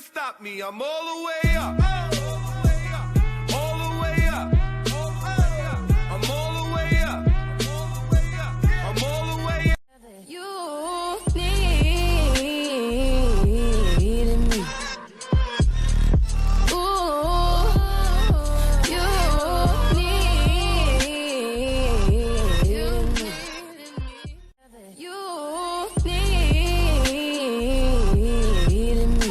stop me. I'm all the way up. All the way up. I'm all the way up. I'm all the way up. You need me. Ooh, you need me. You need me. You need me.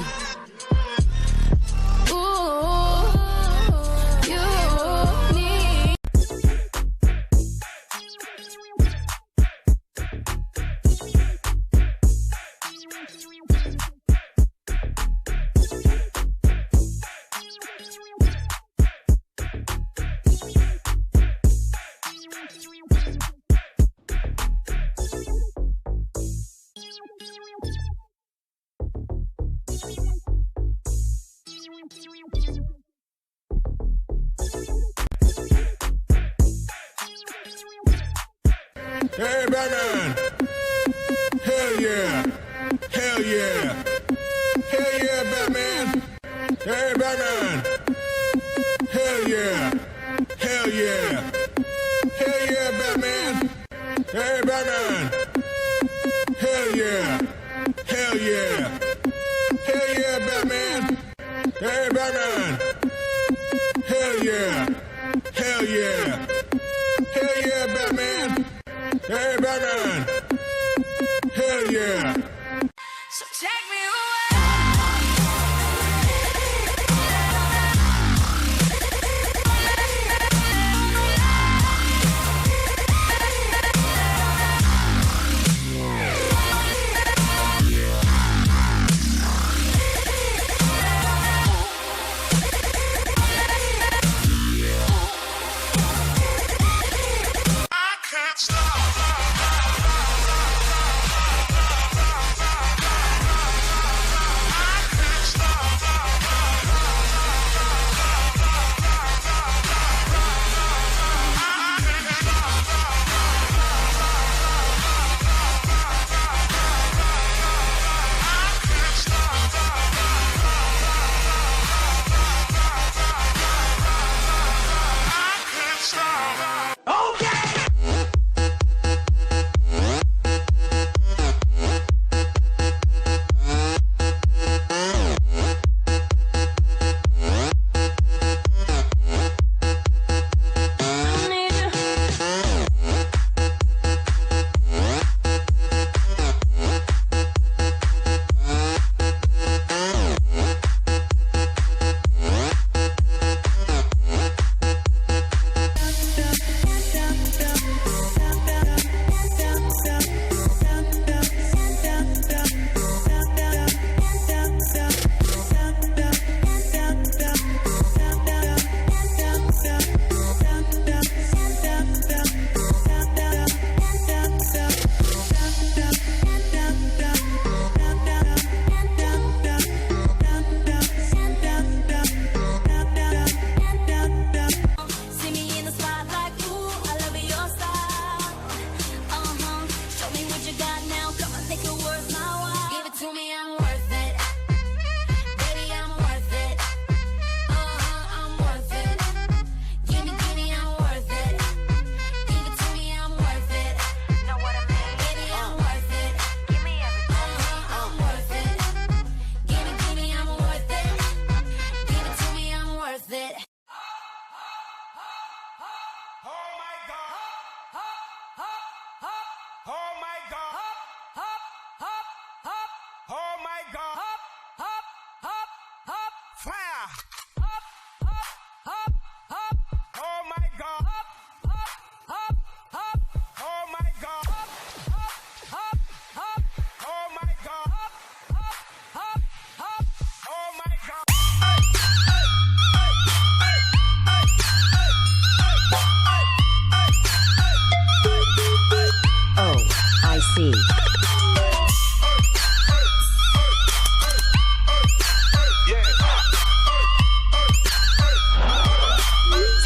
Hey, Batman! Hell yeah! Hell yeah! Hell yeah, Batman! Hey, Batman! Hell yeah! Hell yeah! Hell yeah, Batman! Hey, Batman! Hell yeah! Hell yeah! Hell yeah, Batman! Hey, Batman! Hell yeah! Hell yeah! Hell yeah, Batman! Hey, Batman! Hell yeah! So take me away.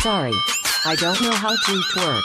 Sorry. I don't know how to twerk.